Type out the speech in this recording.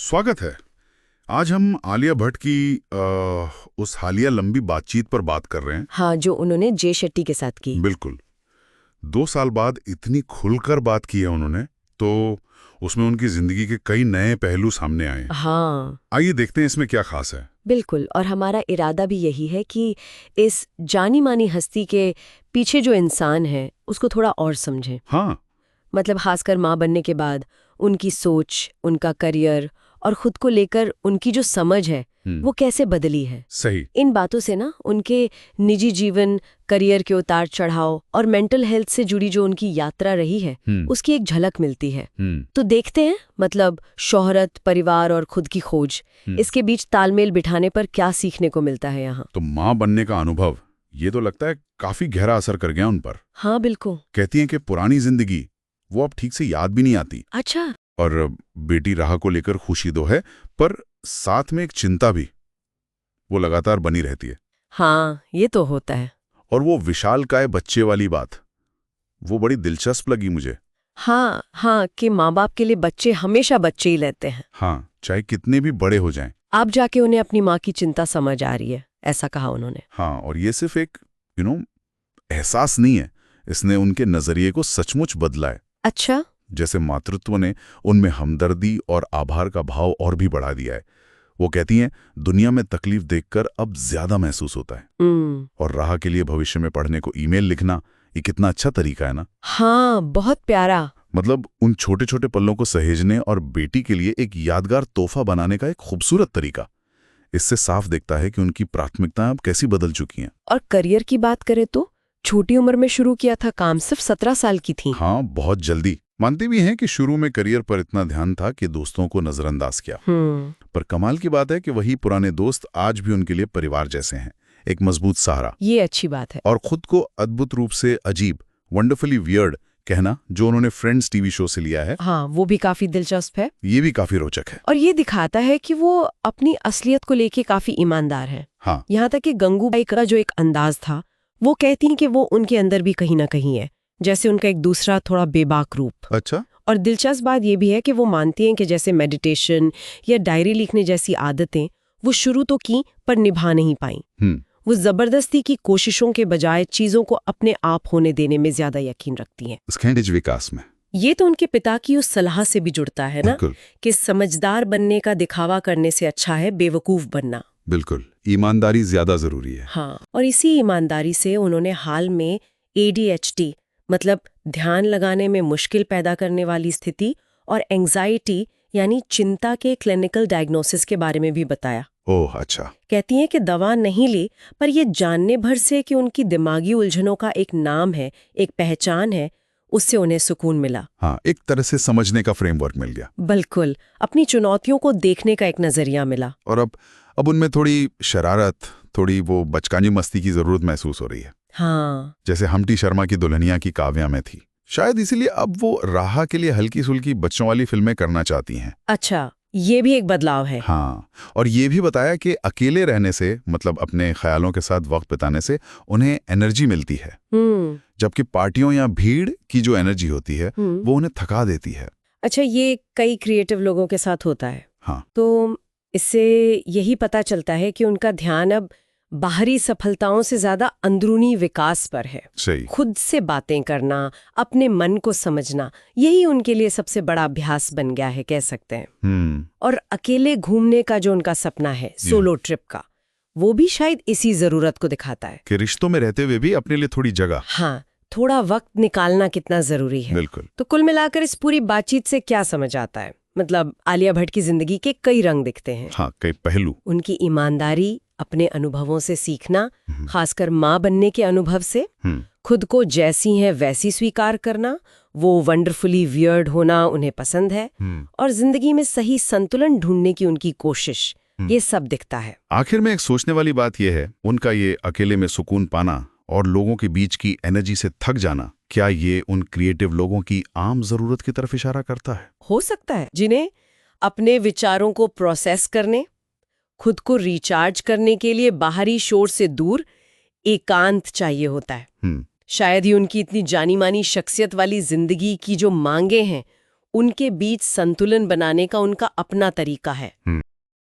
स्वागत है। आज हम आलिया भट्ट की उस हालिया लंबी बातचीत पर बात कर रहे हैं। हाँ, जो उन्होंने जे शेट्टी के साथ की। बिल्कुल। 2 साल बाद इतनी खुलकर बात की है उन्होंने, तो उसमें उनकी जिंदगी के कई नए पहलू सामने आए। हाँ, आइए देखते हैं इसमें क्या खास है। बिल्कुल। और हमारा इरादा भी यही है कि इस जानी मानी हस्ती के पीछे जो इंसान है उसको थोड़ा और समझें। हाँ, मतलब खासकर माँ बनने के बाद उनकी सोच, उनका करियर और खुद को लेकर उनकी जो समझ है वो कैसे बदली है। सही। इन बातों से ना उनके निजी जीवन, करियर के उतार चढ़ाव और मेंटल हेल्थ से जुड़ी जो उनकी यात्रा रही है उसकी एक झलक मिलती है। तो देखते हैं, मतलब शोहरत, परिवार और खुद की खोज, इसके बीच तालमेल बिठाने पर क्या सीखने को मिलता है यहाँ। तो माँ बनने का अनुभव, ये तो लगता है काफी गहरा असर कर गया उन पर। हाँ बिल्कुल। कहती हैं कि पुरानी जिंदगी वो अब ठीक से याद भी नहीं आती। अच्छा। और बेटी राह को लेकर खुशी तो है, पर साथ में एक चिंता भी वो लगातार बनी रहती है। हाँ, ये तो होता है। और वो विशालकाय बच्चे वाली बात, वो बड़ी दिलचस्प लगी मुझे। हाँ हाँ, कि माँ बाप के लिए बच्चे हमेशा बच्चे ही लेते हैं। हाँ, चाहे कितने भी बड़े हो जाएं। अब जाके उन्हें अपनी माँ की चिंता समझ आ रही है, ऐसा कहा उन्होंने। हाँ, और ये सिर्फ एक एहसास नहीं है, इसने उनके नजरिए को सचमुच बदला है। अच्छा। जैसे मातृत्व ने उनमें हमदर्दी और आभार का भाव और भी बढ़ा दिया है। वो कहती हैं, दुनिया में तकलीफ देखकर अब ज्यादा महसूस होता है। और राह के लिए भविष्य में पढ़ने को ईमेल लिखना, ये कितना अच्छा तरीका है ना। हाँ, बहुत प्यारा। मतलब उन छोटे छोटे पलों को सहेजने और बेटी के लिए एक यादगार तोहफा बनाने का एक खूबसूरत तरीका। इससे साफ दिखता है कि उनकी प्राथमिकताएं अब कैसी बदल चुकी हैं। और करियर की बात करें तो छोटी उम्र में शुरू किया था काम, सिर्फ 17 साल की थी। हाँ, बहुत जल्दी। मानते भी हैं कि शुरू में करियर पर इतना ध्यान था कि दोस्तों को नजरअंदाज किया। पर कमाल की बात है कि वही पुराने दोस्त आज भी उनके लिए परिवार जैसे हैं, एक मजबूत सहारा। ये अच्छी बात है। और खुद को अद्भुत रूप से अजीब, वंडरफुली वियर्ड कहना, जो उन्होंने फ्रेंड्स टीवी शो से लिया है, हाँ, वो भी काफी दिलचस्प है। ये भी काफी रोचक है। और ये दिखाता है कि वो अपनी असलियत को लेके काफी ईमानदार है। हाँ, यहाँ तक कि गंगूबाई का जो एक अंदाज था, वो कहती हैं कि वो उनके अंदर भी कहीं ना कहीं है, जैसे उनका एक दूसरा थोड़ा बेबाक रूप। अच्छा। और दिलचस्प बात ये भी है कि वो मानती हैं कि जैसे मेडिटेशन या डायरी लिखने जैसी आदतें वो शुरू तो की पर निभा नहीं पाई। वो जबरदस्ती की कोशिशों के बजाय चीजों को अपने आप होने देने में ज्यादा यकीन रखती हैं। खंडिज विकास में ये तो उनके पिता की उस सलाह से भी जुड़ता है ना, कि समझदार बनने का दिखावा करने से अच्छा है बेवकूफ बनना। बिल्कुल, ईमानदारी ज्यादा जरूरी है। हाँ, और इसी ईमानदारी से उन्होंने हाल में ADHD, मतलब ध्यान लगाने में मुश्किल पैदा करने वाली स्थिति, और एंजाइटी यानी चिंता के क्लिनिकल डायग्नोसिस के बारे में भी बताया। ओह अच्छा। कहती हैं कि दवा नहीं ली, पर ये जानने भर से कि उनकी दिमागी उलझनों का एक नाम है, एक पहचान है, उससे उन्हें सुकून मिला। हाँ, एक तरह से समझने का फ्रेमवर्क मिल गया। बिल्कुल, अपनी चुनौतियों को देखने का एक नजरिया मिला। और अब उनमें थोड़ी शरारत, थोड़ी वो बचकानी मस्ती की जरूरत महसूस हो रही है। हाँ, जैसे हमटी शर्मा की दुल्हनिया की काव्या में थी। शायद इसीलिए अब वो राह के लिए हल्की सुल्की बच्चों वाली फिल्में करना चाहती हैं। अच्छा, ये भी एक बदलाव है। हाँ, और ये भी बताया कि अकेले रहने से, मतलब अपने ख्यालों के साथ वक्त बिताने से उन्हें एनर्जी मिलती है, जबकि पार्टियों या भीड़ की जो एनर्जी होती है वो उन्हें थका देती है। अच्छा, ये कई क्रिएटिव लोगों के साथ होता है। हाँ, तो इससे यही पता चलता है कि उनका ध्यान अब बाहरी सफलताओं से ज्यादा अंदरूनी विकास पर है। सही। खुद से बातें करना, अपने मन को समझना, यही उनके लिए सबसे बड़ा अभ्यास बन गया है, कह सकते हैं। और अकेले घूमने का जो उनका सपना है, सोलो ट्रिप का, वो भी शायद इसी जरूरत को दिखाता है कि रिश्तों में रहते हुए भी अपने लिए थोड़ी जगह, हाँ, थोड़ा वक्त निकालना कितना जरूरी है। बिल्कुल। तो कुल मिलाकर इस पूरी बातचीत से क्या समझ आता है? मतलब आलिया भट्ट की जिंदगी के कई रंग दिखते हैं। हाँ, कई पहलू। उनकी ईमानदारी, अपने अनुभवों से सीखना, खासकर माँ बनने के अनुभव से, खुद को जैसी हैं वैसी स्वीकार करना, वो वंडरफुली वियर्ड होना उन्हें पसंद है, और जिंदगी में सही संतुलन ढूंढने की उनकी कोशिश, ये सब दिखता है। आखिर में एक सोचने वाली बात यह है, उनका ये अकेले में सुकून पाना और लोगों के बीच की एनर्जी से थक जाना, क्या ये उन क्रिएटिव लोगों की आम जरूरत की तरफ इशारा करता है? हो सकता है, जिन्हें अपने विचारों को प्रोसेस करने, खुद को रिचार्ज करने के लिए बाहरी शोर से दूर एकांत चाहिए होता है। शायद ही उनकी इतनी जानी मानी शख्सियत वाली जिंदगी की जो मांगे हैं उनके बीच संतुलन बनाने का उनका अपना तरीका है।